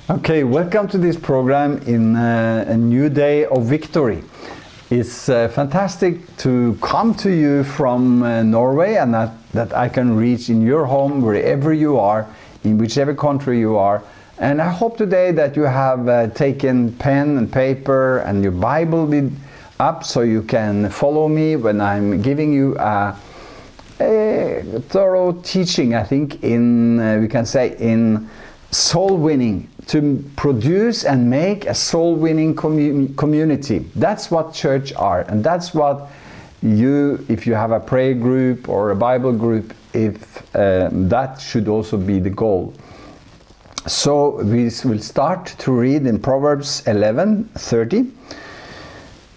Okay, welcome to this program in a new day of victory. It's fantastic to come to you from Norway, and that I can reach in your home, wherever you are, in whichever country you are. And I hope today that you have taken pen and paper and your Bible up so you can follow me when I'm giving you a thorough teaching, I think, in, we can say, in soul winning, to produce and make a soul-winning community. That's what church are, and that's what you, if you have a prayer group or a Bible group, if that should also be the goal. So we will start to read in Proverbs 11:30,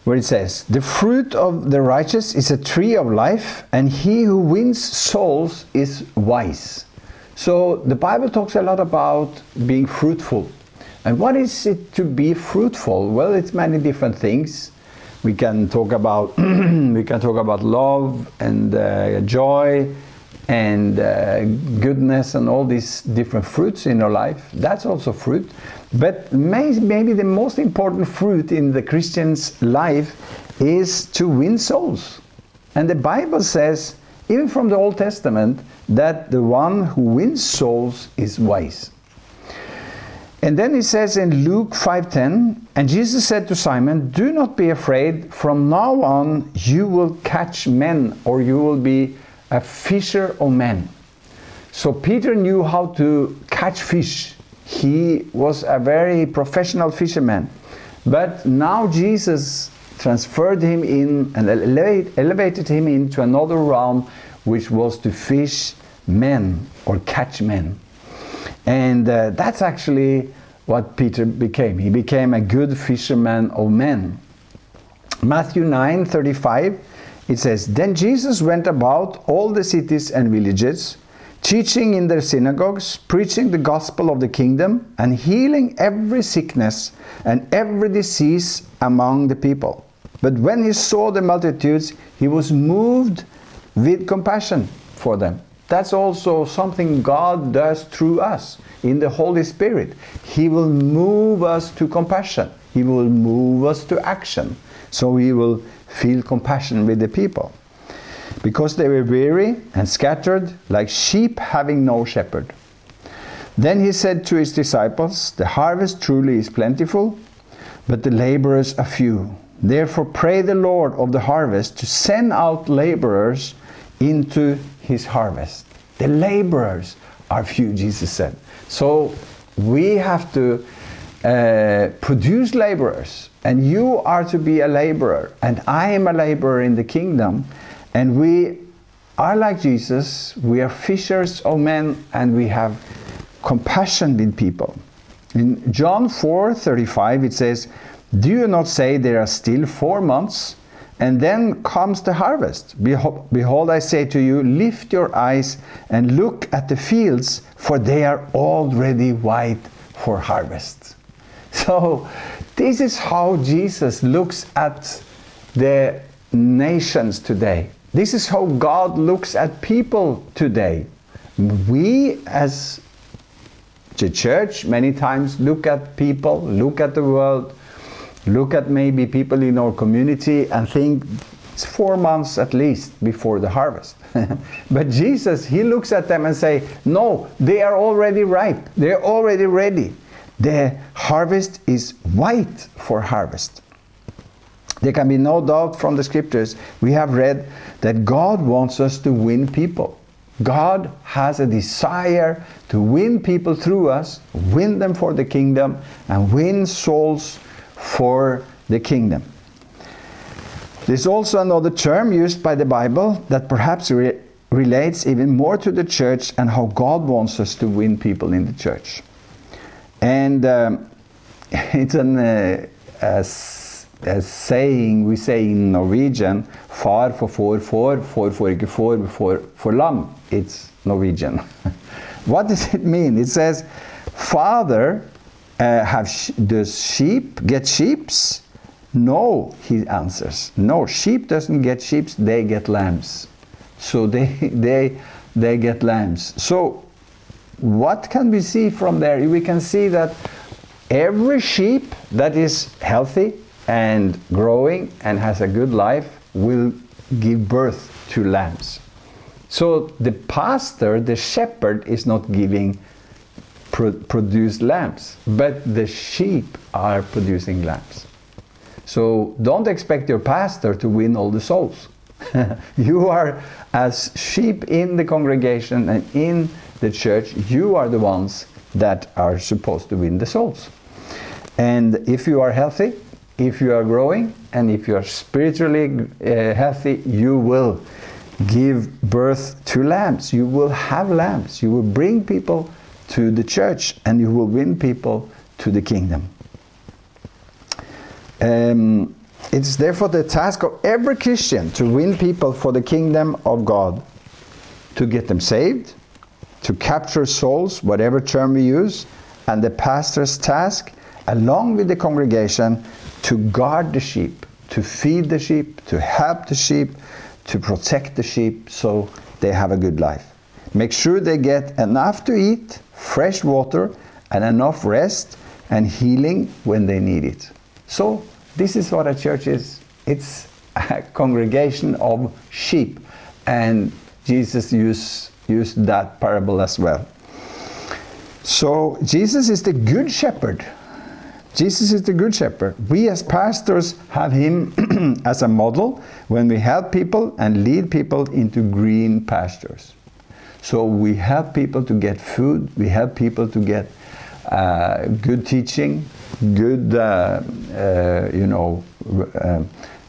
where it says, "The fruit of the righteous is a tree of life, and he who wins souls is wise." So the Bible talks a lot about being fruitful. And what is it to be fruitful? Well, it's many different things. We can talk about love and joy and goodness and all these different fruits in our life. That's also fruit. But maybe the most important fruit in the Christian's life is to win souls. And the Bible says, even from the Old Testament, that the one who wins souls is wise. And then he says in Luke 5:10, "And Jesus said to Simon, 'Do not be afraid. From now on you will catch men,' or you will be a fisher of men." So Peter knew how to catch fish. He was a very professional fisherman. But now Jesus transferred him in and elevated him into another realm, which was to fish men or catch men. And that's actually what Peter became. He became a good fisherman of men. Matthew 9:35, it says, "Then Jesus went about all the cities and villages, teaching in their synagogues, preaching the gospel of the kingdom, and healing every sickness and every disease among the people. But when he saw the multitudes, he was moved with compassion for them." That's also something God does through us in the Holy Spirit. He will move us to compassion. He will move us to action. So we will feel compassion with the people. Because they were weary and scattered like sheep having no shepherd. Then he said to his disciples, "The harvest truly is plentiful, but the laborers are few. Therefore pray the Lord of the harvest to send out laborers into his harvest." The laborers are few, Jesus said. So we have to produce laborers, and you are to be a laborer, and I am a laborer in the kingdom, and we are like Jesus. We are fishers of men, and we have compassion with people. In John 4:35 it says, "Do you not say there are still 4 months? And then comes the harvest. Behold, I say to you, lift your eyes and look at the fields, for they are already white for harvest." So this is how Jesus looks at the nations today. This is how God looks at people today. We as the church many times look at people, look at the world, look at maybe people in our community and think it's 4 months at least before the harvest. But Jesus, he looks at them and say, no, they are already ripe. They're already ready. The harvest is white for harvest. There can be no doubt from the scriptures. We have read that God wants us to win people. God has a desire to win people through us, win them for the kingdom, and win souls for the kingdom. There's also another term used by the Bible that perhaps relates even more to the church and how God wants us to win people in the church. And it's a saying we say in Norwegian, "Far for ikke for lam." It's Norwegian. What does it mean? It says, "Father, does sheep get sheeps?" "No," he answers. "No, sheep doesn't get sheep, they get lambs." So they get lambs. So what can we see from there? We can see that every sheep that is healthy and growing and has a good life will give birth to lambs. So the pastor, the shepherd, is not giving produced lambs, but the sheep are producing lambs. So don't expect your pastor to win all the souls. You are, as sheep in the congregation and in the church, you are the ones that are supposed to win the souls. And if you are healthy, if you are growing, and if you are spiritually healthy, you will give birth to lambs. You will have lambs. You will bring people to the church, and you will win people to the kingdom. It's therefore the task of every Christian to win people for the kingdom of God, to get them saved, to capture souls, whatever term we use, and the pastor's task, along with the congregation, to guard the sheep, to feed the sheep, to help the sheep, to protect the sheep so they have a good life. Make sure they get enough to eat, fresh water, and enough rest and healing when they need it. So this is what a church is. It's a congregation of sheep, and Jesus used that parable as well. So Jesus is the good shepherd. Jesus is the good shepherd. We as pastors have him as a model when we help people and lead people into green pastures. So we help people to get food, we help people to get good teaching, good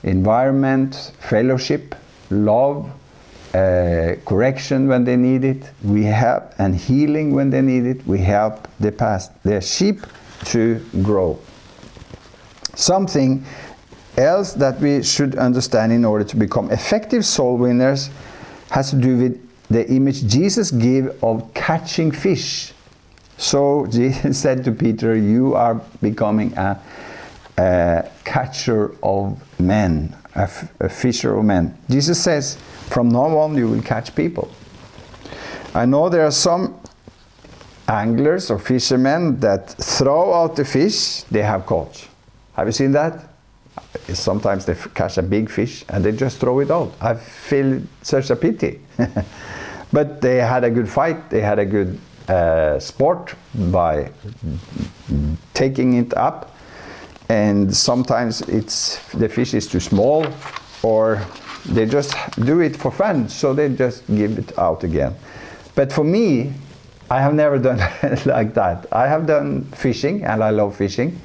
environment, fellowship, love, correction when they need it. We help, and healing when they need it. We help the sheep to grow. Something else that we should understand in order to become effective soul winners has to do with the image Jesus gave of catching fish. So Jesus said to Peter, you are becoming a catcher of men, a fisher of men. Jesus says, from now on you will catch people. I know there are some anglers or fishermen that throw out the fish they have caught. Have you seen that? Sometimes they catch a big fish and they just throw it out. I feel such a pity. But they had a good fight, they had a good sport by taking it up, and sometimes the fish is too small, or they just do it for fun, so they just give it out again. But for me, I have never done like that. I have done fishing, and I love fishing,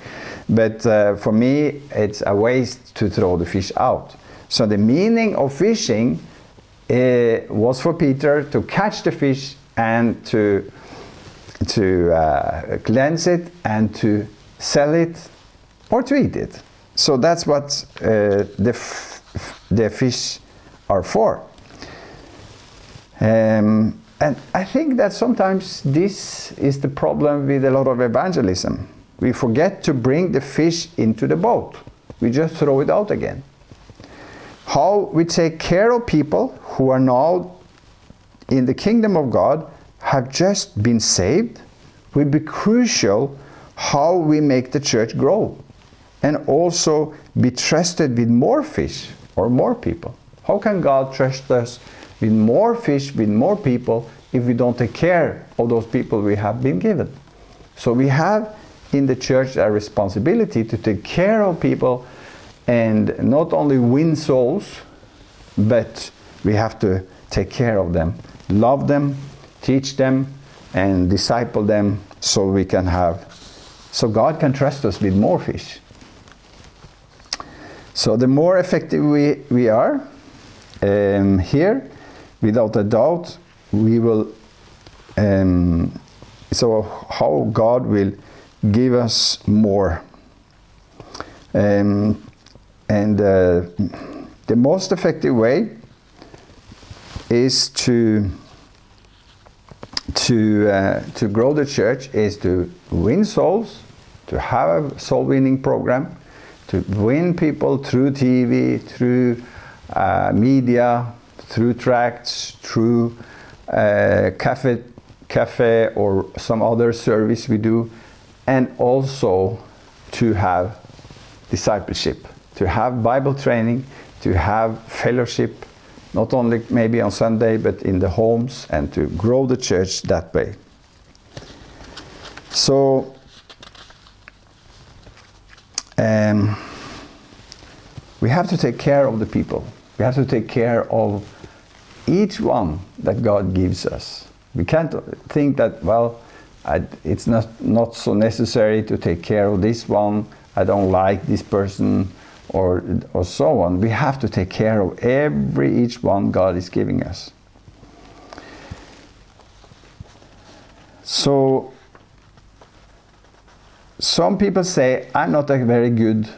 but for me it's a waste to throw the fish out. So the meaning of fishing was for Peter to catch the fish and to cleanse it and to sell it or to eat it. So that's what the fish are for. And I think that sometimes this is the problem with a lot of evangelism. We forget to bring the fish into the boat. We just throw it out again. How we take care of people who are now in the kingdom of God, have just been saved, will be crucial how we make the church grow and also be trusted with more fish or more people. How can God trust us with more fish, with more people, if we don't take care of those people we have been given? So we have in the church a responsibility to take care of people and not only win souls, but we have to take care of them, love them, teach them, and disciple them so God can trust us with more fish. So the more effective we are here, without a doubt, we will, so how God will give us more. And the most effective way is to grow the church is to win souls, to have a soul winning program, to win people through TV, through media, through tracts, through cafe or some other service we do, and also to have discipleship, to have Bible training, to have fellowship, not only maybe on Sunday, but in the homes, and to grow the church that way. So, we have to take care of the people. We have to take care of each one that God gives us. We can't think that, well, it's not so necessary to take care of this one. I don't like this person, or so on. We have to take care of each one God is giving us. So, some people say, I'm not very good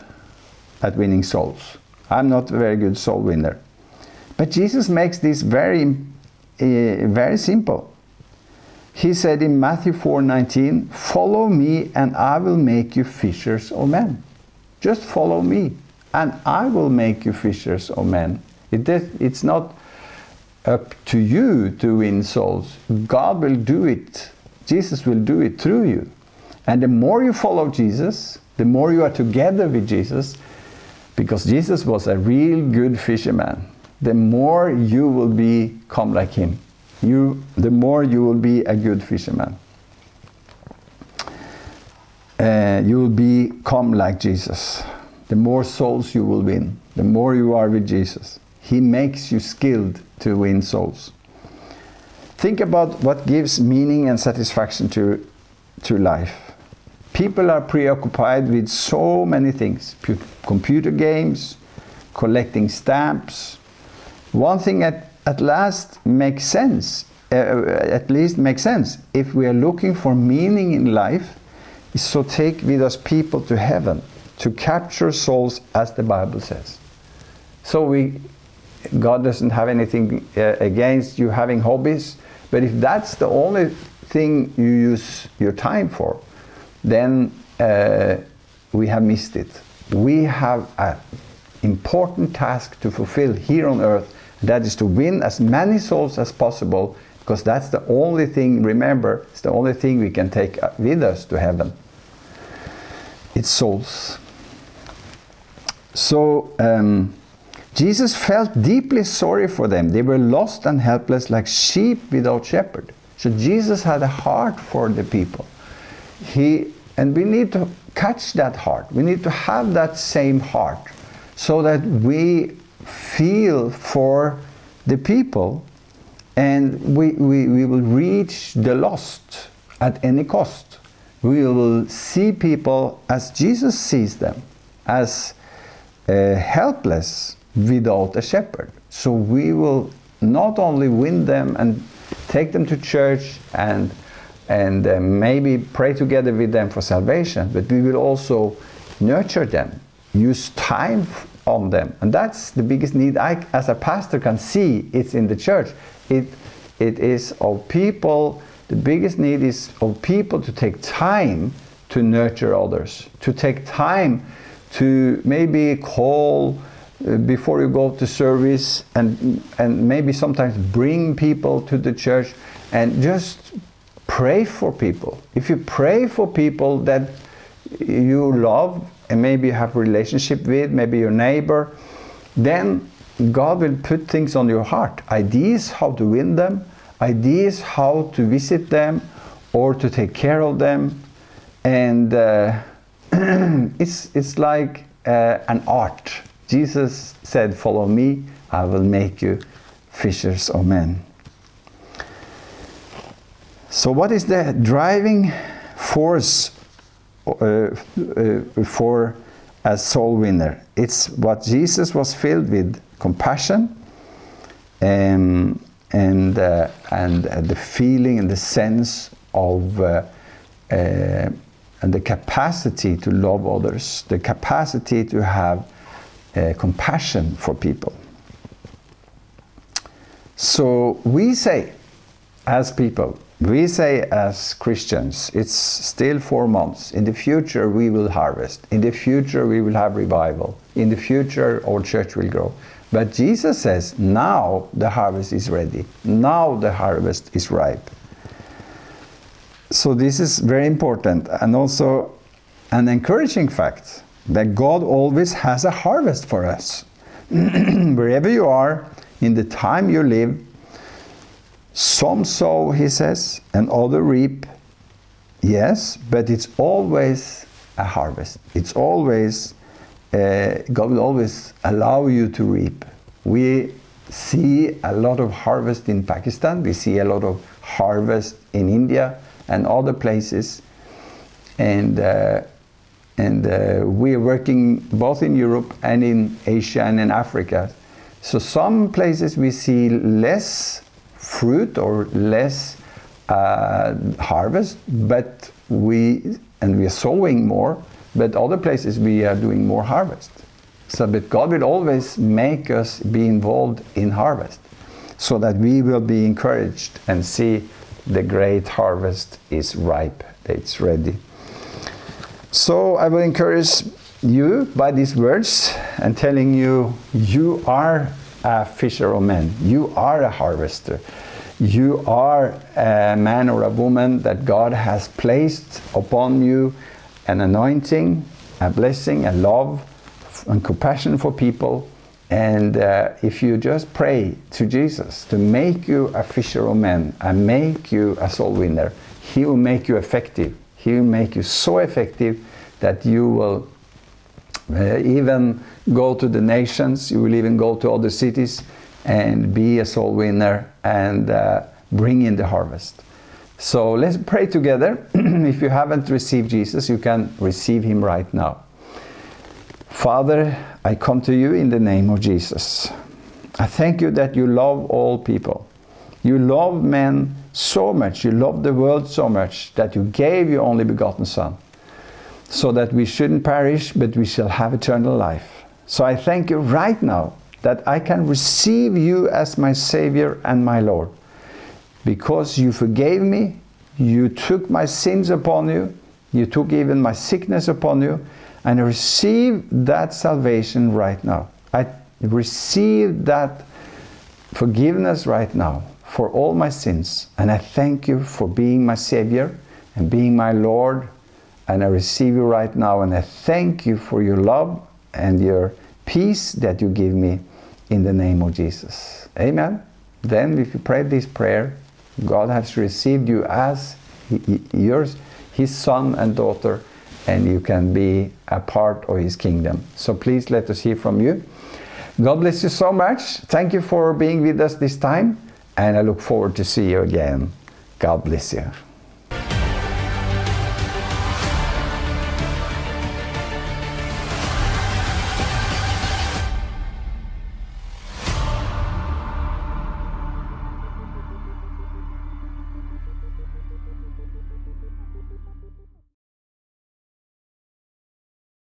at winning souls. I'm not a very good soul winner. But Jesus makes this very simple. He said in Matthew 4:19, follow me and I will make you fishers of men. Just follow me and I will make you fishers of men. It's not up to you to win souls. God will do it. Jesus will do it through you. And the more you follow Jesus, the more you are together with Jesus, because Jesus was a real good fisherman, the more you will become like him. The more you will be a good fisherman. You will become like Jesus. The more souls you will win, the more you are with Jesus. He makes you skilled to win souls. Think about what gives meaning and satisfaction to life. People are preoccupied with so many things. Computer games, collecting stamps. One thing at least makes sense. If we are looking for meaning in life, is to take with us people to heaven, to capture souls, as the Bible says. So God doesn't have anything against you having hobbies, but if that's the only thing you use your time for, then we have missed it. We have an important task to fulfill here on earth, that is to win as many souls as possible, because that's the only thing, remember, it's the only thing we can take with us to heaven. It's souls. So, Jesus felt deeply sorry for them. They were lost and helpless like sheep without shepherd. So Jesus had a heart for the people. And we need to catch that heart. We need to have that same heart, so that we feel for the people, and we will reach the lost at any cost. We will see people as Jesus sees them, as helpless without a shepherd. So we will not only win them and take them to church and maybe pray together with them for salvation, but we will also nurture them, use time on them. And that's the biggest need I, as a pastor, can see. It's in the church. It is of people, the biggest need is of people to take time to nurture others, to take time to maybe call before you go to service, and maybe sometimes bring people to the church and just pray for people. If you pray for people that you love and maybe you have a relationship with, maybe your neighbor, then God will put things on your heart. Ideas how to win them, ideas how to visit them or to take care of them. And it's like an art. Jesus said, follow me, I will make you fishers of men. So what is the driving force for a soul winner? It's what Jesus was filled with: compassion and the feeling and the sense of and the capacity to love others, the capacity to have compassion for people. So we say, as people, we say as Christians, it's still 4 months. In the future we will harvest. In the future we will have revival. In the future our church will grow. But Jesus says, now the harvest is ready. Now the harvest is ripe. So this is very important, and also an encouraging fact that God always has a harvest for us. Wherever you are, in the time you live, some sow, he says, and other reap. Yes, but it's always a harvest. It's always, God will always allow you to reap. We see a lot of harvest in Pakistan. We see a lot of harvest in India and other places. And we are working both in Europe and in Asia and in Africa. So some places we see less fruit or less harvest, but we are sowing more, but other places we are doing more harvest. So, but God will always make us be involved in harvest, so that we will be encouraged and see the great harvest is ripe, it's ready. So I will encourage you by these words and telling you, you are a fisher of men, you are a harvester. You are a man or a woman that God has placed upon you an anointing, a blessing, a love, and compassion for people. And if you just pray to Jesus to make you a fisher of men and make you a soul winner, He will make you effective. He will make you so effective that you will even go to the nations, you will even go to other cities and be a soul winner and bring in the harvest. So let's pray together. If you haven't received Jesus, you can receive Him right now. Father, I come to you in the name of Jesus. I thank you that you love all people. You love men so much, you love the world so much that you gave your only begotten Son, so that we shouldn't perish, but we shall have eternal life. So I thank you right now that I can receive you as my Savior and my Lord. Because you forgave me, you took my sins upon you, you took even my sickness upon you, and I receive that salvation right now. I receive that forgiveness right now for all my sins. And I thank you for being my Savior and being my Lord. And I receive you right now, and I thank you for your love and your peace that you give me in the name of Jesus. Amen. Then if you pray this prayer, God has received you as His son and daughter, and you can be a part of His kingdom. So please let us hear from you. God bless you so much. Thank you for being with us this time, and I look forward to see you again. God bless you.